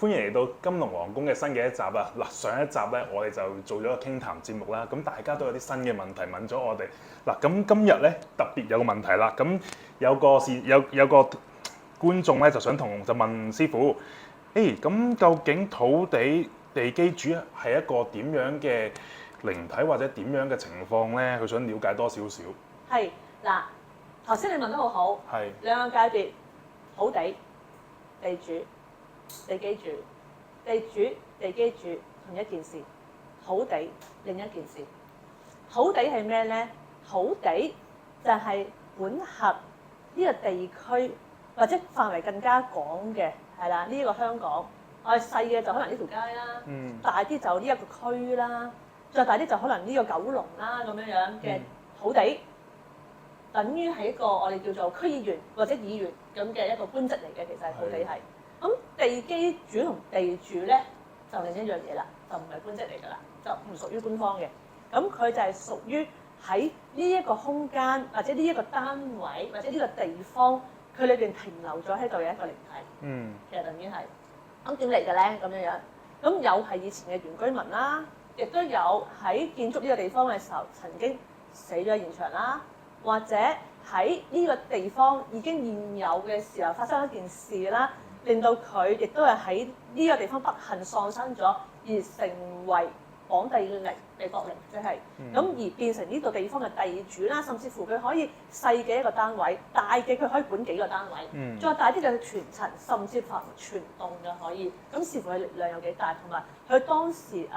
歡迎嚟到金龍皇宮嘅新嘅一集啊！嗱，上一集咧，我哋就做咗個傾談節目啦。咁大家都有啲新嘅問題問咗我哋。嗱，咁今日咧特別有個問題啦。咁有個觀眾咧就問師傅，咁究竟土地地基主係一個點樣嘅靈體或者點樣嘅情況咧？佢想了解多少少。係嗱，頭先你問得好好，係兩個界別，土地、地主、地基主、地主、地基主同一件事，土地另一件事。土地係咩咧？土地就係管轄呢個地區或者範圍更加廣嘅，係啦，呢個香港。我哋細嘅就可能呢條街啦，大啲就呢一個區啦，再大啲就可能呢個九龍啦咁樣樣嘅土地。等於係一個我哋叫做區議員或者議員咁嘅一個官職嚟嘅，其實係土地係。咁地基主同地主咧就另一樣嘢啦，就唔係官職嚟㗎啦，就唔屬於官方嘅。咁佢就係屬於喺呢一個空間或者呢一個單位或者呢個地方，佢裏邊停留咗喺度嘅一個靈體。其實等於係。咁點嚟嘅咧？咁樣樣。咁有係以前嘅原居民啦，亦都有喺建築呢個地方嘅時候曾經死咗喺現場啦。或者喺呢個地方已經現有嘅時候發生一件事啦，令到佢亦都係喺呢個地方不幸喪生咗，而成為綁地靈、地縛靈，即係咁而變成呢個地方嘅地主啦。甚至乎佢可以細嘅一個單位，大嘅佢可以管幾個單位，再大啲嘅傳承，甚至乎傳動嘅可以。咁視乎佢力量有幾大，同埋佢當時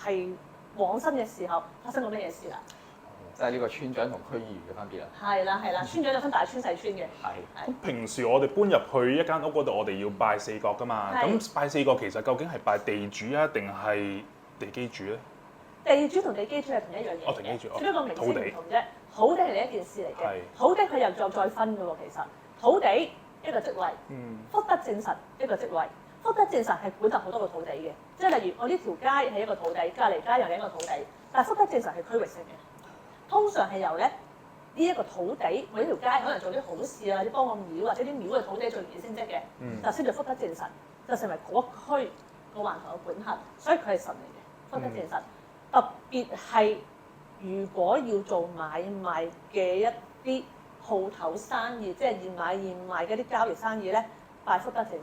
係往生嘅時候發生過咩嘢事啦。即係呢個村長同區議員嘅分別啦。係啦係啦，村長有分大村細村嘅。咁平時我哋搬入去一間屋嗰度，我哋要拜四角噶嘛。咁拜四角其實究竟係拜地主啊，定係地基主咧？地主同地基主係同一樣嘢嘅，地基主只不過名稱唔同啫。土地係另一件事嚟嘅，土地佢又再分嘅喎。其實土地一個職位，福德正神一個職位。福德正神係管轄好多個土地嘅，即係例如我呢條街係一個土地，隔離街又係一個土地，但係福德正神係區域性嘅。通常係由咧呢一個土地，每條街可能做啲好事啊，或者幫個廟或者啲廟嘅土地最容易升職嘅，就升做福德正神，就成為嗰區個環頭嘅管轄，所以佢係神嚟嘅，福德正神。特別係如果要做買賣嘅一啲鋪頭生意，即係現買現賣嘅啲交易生意咧，拜福德正神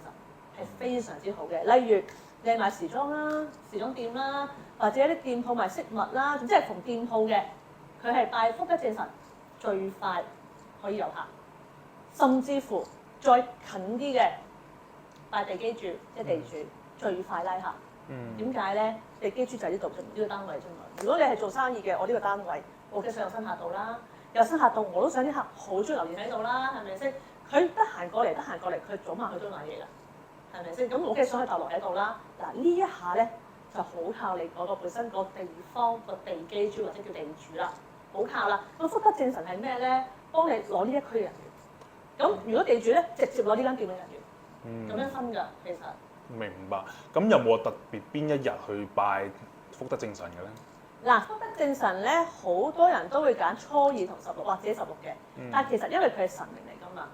係非常之好嘅。例如你係賣時裝啦、時裝店啦，或者一啲店鋪賣飾物啦，總之係逢店鋪嘅。佢係拜福德正神最快可以有客，甚至乎再近啲嘅拜地基主，即係地主最快拉客。點解咧？地基主就係呢度呢個單位啫嘛。如果你係做生意嘅，我呢個單位，我嘅想有新客到啦，有新客到我都想啲客好中意留言喺度啦，係咪先？佢得閒過嚟，佢早晚佢都買嘢㗎，係咪先？咁我嘅想去逗留喺度啦。嗱呢一下咧就好靠你嗰個本身個地方個地基主或者叫地主啦。好靠啦！咁福德正神係咩咧？幫你攞呢一區嘅人員。咁如果地主咧，直接攞呢間店嘅人員。咁樣分㗎，其實。明白。咁有冇特別邊一日去拜福德正神嘅咧？嗱，福德正神咧，好多人都會揀初二同16或者16嘅。但係其實因為佢係神明嚟㗎嘛。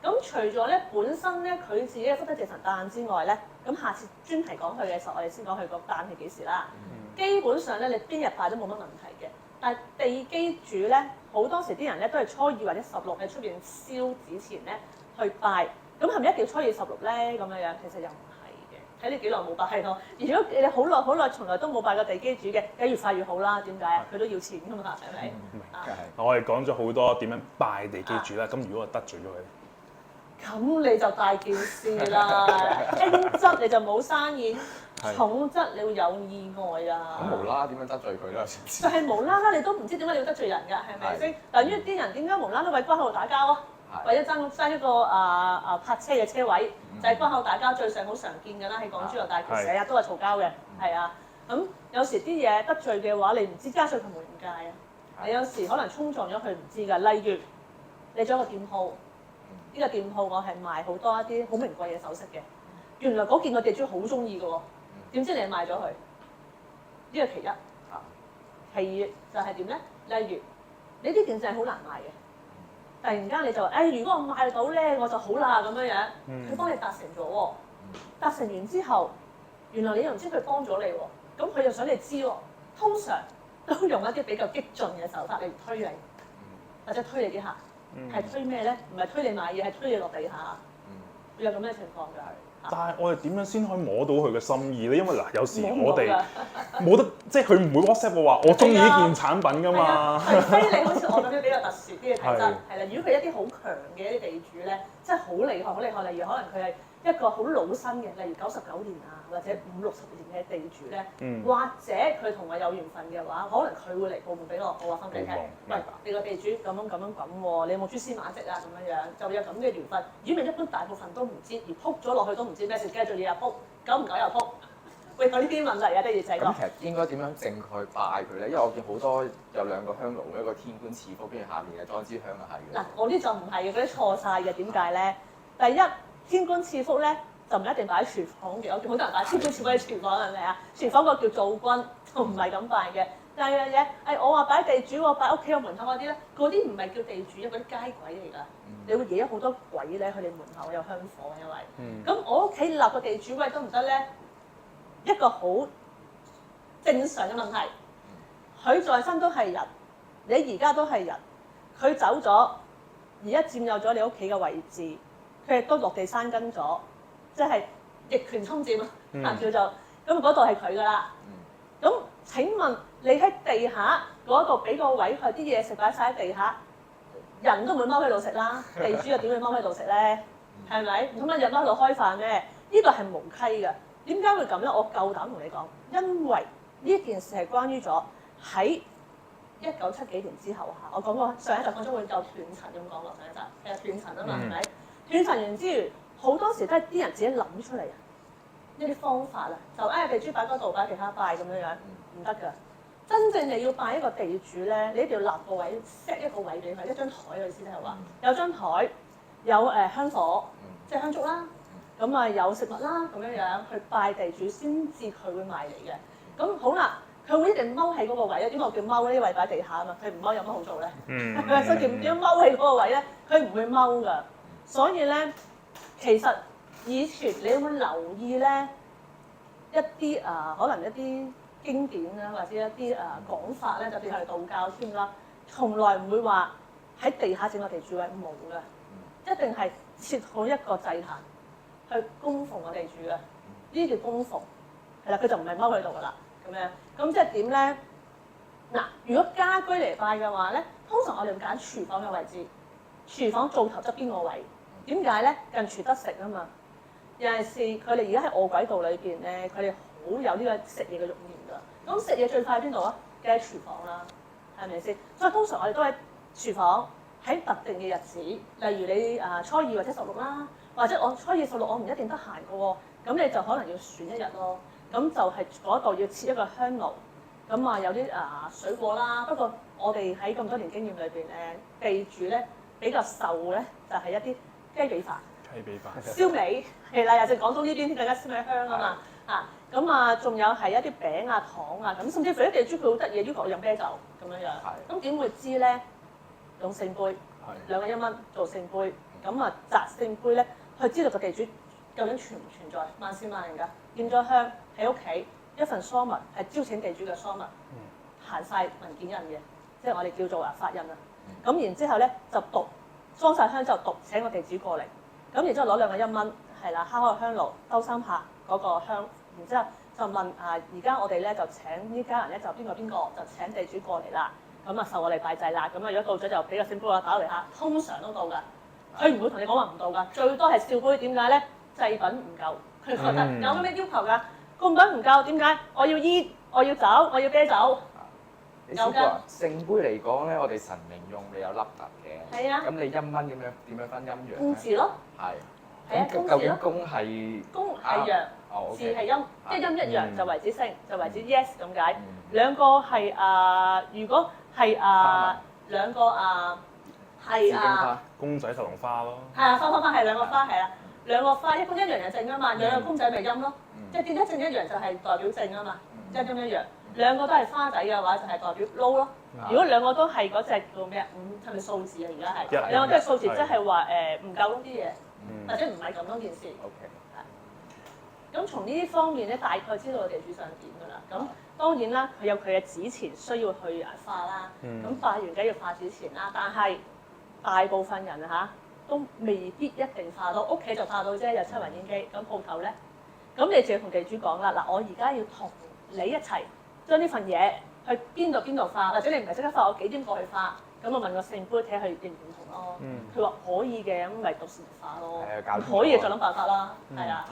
咁除咗咧本身咧佢自己嘅福德正神誕之外咧，咁下次專題講佢嘅時候，我哋先講佢個誕係幾時啦。基本上咧，你邊日拜都冇乜問題嘅。但係地基主咧，好多時啲人咧都係初二或者16喺出邊燒紙錢咧去拜，咁係咪一定要初二16咧？咁樣樣其實又唔係嘅，睇你幾耐冇拜咯。如果你好耐從來都冇拜過地基主嘅，梗係越快越好啦。點解啊？佢都要錢㗎嘛，係咪？我哋講咗好多點樣拜地基主啦。咁如果我得罪咗佢，咁你就大件事啦。輕則你就冇生意。重則你會有意外啊！咁無啦啦點樣得罪佢咧？就係無啦啦你都唔知點解你要得罪人㗎，係咪先？等於啲人點解無啦啦為關口打交啊？或者爭一個泊車嘅車位，就係關口打交最常好常見㗎啦，喺港珠澳大橋成日都係嘈交嘅，係啊。咁有時啲嘢得罪嘅話，你唔知加上佢無形界啊。你有時可能衝撞咗佢唔知㗎。例如你做一個店鋪，呢個店鋪我係賣好多一啲好名貴嘅首飾嘅，原來嗰件個地主好中意㗎喎。點知你賣咗佢？呢個其一。其二就係點咧？例如你呢件就係好難賣嘅，突然間你就話：如果我賣到咧，我就好啦咁樣樣。佢幫你達成咗喎。達成完之後，原來你又唔知佢幫咗你喎，咁佢又想你知喎。通常都用一啲比較激進嘅手法嚟推你，或者推你啲客，係推咩咧？唔係推你買嘢，係推你落地下。會有咁嘅情況㗎。但係我哋點樣先可以摸到佢嘅心意咧？因為嗱，有時摸唔到我哋㗎冇得，即係佢唔會 WhatsApp 我話我中意呢件產品㗎係啊嘛。除非你好似我咁樣比較特殊啲嘅體質，係係啦。如果佢一啲好強嘅一啲地主咧，真係好厲害，好厲害。例如可能佢係一個好老生嘅，例如99年啊，或者50、60年嘅地主咧，或者佢同我有緣分嘅話，可能佢會嚟報夢俾我，我話翻俾你聽，喂，你個地主咁樣喎，你有冇蛛絲馬跡啊？咁樣就會有咁嘅緣分。如果咪一般大部分都唔知，而撲咗落去都唔知咩事，繼續日日撲，久唔久又撲。會有呢啲問題啊，的而且確。咁其實應該點樣正確拜佢咧？因為我見好多有2個香爐，一個天官賜福，跟住下面係裝支香嘅係嘅。嗱，我啲就唔係嘅，嗰啲錯晒嘅。點解咧？第一，天官賜福咧就唔一定擺喺廚房嘅，我見好多人擺天官賜福喺廚房係咪啊？廚房個叫灶君，就唔係咁拜嘅。第二樣嘢，我話擺地主，我擺屋企個門口嗰啲咧，嗰啲唔係叫地主，嗰啲街鬼嚟㗎。你會惹咗好多鬼咧，佢哋門口有香火，因為咁我屋企立個地主位得唔得咧？一個好正常嘅問題，佢在生都係人，你而家都係人，佢走咗，而家佔有咗你屋企嘅位置，佢亦都落地生根咗，即係逆權侵佔啊，叫做咁嗰度係佢㗎啦。咁請問你喺地下嗰度俾個位佢啲嘢食擺晒喺地下，人都唔會踎喺度食啦，地主又點會踎喺度食咧？係咪？唔通一日踎喺度開飯咩？呢個係無稽㗎。點解會咁咧？我夠膽同你講，因為呢件事係關於咗喺1970幾年之後嚇。我講過上一集講咗會夠斷層咁講落上一集，其實斷層啊嘛，係咪？斷層完之餘，好多時都係啲人自己諗出嚟啊，一啲方法啊，就地主擺嗰度擺其他拜咁樣樣，唔得㗎。真正你要拜一個地主咧，你一定要立個位 set 一個位俾佢，一張台嘅意思係話有張台，有香火，即係香燭啦。咁啊有食物啦，咁樣樣去拜地主先至佢會賣嚟嘅。咁好啦，佢會一定踎喺嗰個位咧。點解我叫踎呢？位擺地下啊嘛，佢唔踎有乜好做咧？所以點樣踎喺嗰個位咧？佢唔會踎㗎。所以咧，其實以前你有冇留意咧一啲可能一啲經典啦，或者一啲講法咧，特別係道教添啦，從來唔會話喺地下整個地主位冇㗎，一定係設好一個祭壇。去供奉個地主嘅，呢啲叫供奉，係啦，佢就唔係踎喺度噶啦，咁樣，咁即係點咧？嗱，如果家居嚟拜嘅話咧，通常我哋會揀廚房嘅位置，廚房灶頭側邊個位，點解咧？近廚得食啊嘛，尤其是佢哋而家喺餓鬼道裏邊咧，佢哋好有呢個食嘢嘅慾念㗎。咁食嘢最快喺邊度啊？梗係廚房啦，係咪先？所以通常我哋都喺廚房，喺特定嘅日子，例如你初2或者16啦。或者我初2、16我唔一定得閒嘅喎，咁你就可能要選一日咯。咁就係嗰度要設一個香爐，咁有啲水果啦。不過我哋喺咁多年經驗裏邊地主咧比較受咧就係一啲雞髀飯、燒味係啦，又係廣東呢邊大家燒味香啊嘛咁仲有係一啲餅啊、糖啊咁，甚至乎啲地主佢好得意，要求我飲啤酒咁樣樣。咁點會知咧？用聖杯，2個1蚊做聖杯，咁擲聖杯咧。佢知道個地主究竟存唔存在，萬事萬人㗎。點咗香喺屋企，一份疏文係招請地主嘅疏文，行晒文件印嘅，即係我哋叫做法印啊。咁然之後咧就讀裝晒香之後讀請個地主過嚟，咁然之後攞2個1蚊，係啦，敲個香爐兜3下嗰個香，然之後就問而家我哋咧就請呢家人咧就邊個就請地主過嚟啦，咁受我哋拜祭啦，咁如果到咗就俾個聖杯我打嚟下，通常都到㗎。佢唔會同你講話唔到㗎，最多係笑杯。點解咧？祭品唔夠，佢覺得有咩要求㗎？供品唔夠，點解？我要煙，我要酒，我要啤酒。你試過聖杯嚟講咧，我哋神明用嘅有凹凸嘅。係啊。咁你陰蚊點樣分陰陽？供字咯。係。係啊，究竟公係？公係陽，字係陰，一陰一陽就為之升，就為之 yes 咁解。兩個係如果係兩個係公仔、頭龍花咯。係啊，花係2個花係啦，2個花，一公一陽就正啊嘛，2個公仔咪陰咯，即係變一正一陽就係代表正啊嘛，一陰一陽，2個都係花仔嘅話就係代表撈咯。如果2個都係嗰隻叫咩5係咪數字啊？而家係2個都係數字，即係話唔夠啲嘢，或者唔係咁多件事。咁從呢啲方面咧，大概知道個地主想點㗎啦。咁當然啦，佢有佢嘅紙錢需要去化啦。咁化完梗係要化紙錢啦，但係大部分人都未必一定化到，屋企就化到啫，有七雲煙機。咁鋪頭咧，咁你就要同地主講啦。嗱，我而家要同你一齊將呢份嘢去邊度化，或者你唔係即刻化，我幾點過去化？咁我問個聖杯睇下佢認唔認同咯。佢話可以嘅，咁咪到時化咯。可以再諗辦法啦。係啊。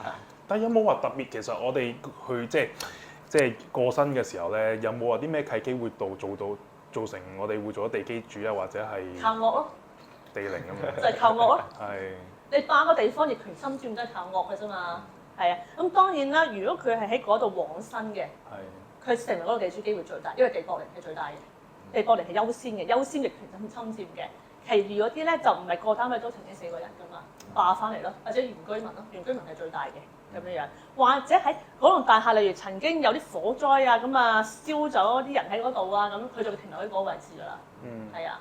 但有冇話特別？其實我哋去即係過身嘅時候咧，有冇話啲咩契機會造成我哋會做咗地基主啊，或者係靠惡咯，地靈咁樣？就係靠惡咯。係。你霸個地方，逆權侵佔都係靠惡嘅啫嘛。係啊。咁當然啦，如果佢係喺嗰度往生嘅，佢成為嗰個地主機會最大，因為地縛靈係最大嘅。地縛靈係優先嘅，優先逆權侵佔嘅。其餘嗰啲咧就唔係個單位都曾經死過人㗎嘛，霸翻嚟咯，或者原居民咯，原居民係最大嘅。咁樣樣，或者喺嗰棟大廈，例如曾經有啲火災啊，咁啊燒咗啲人喺嗰度啊，咁佢就會停留喺嗰個位置㗎啦。係啊。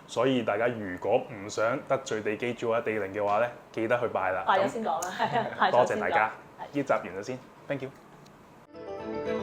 所以大家如果唔想得罪地基主或者地靈嘅話咧，記得去拜啦。拜咗先講啦，係啊。多謝大家，呢集完咗先 ，thank you。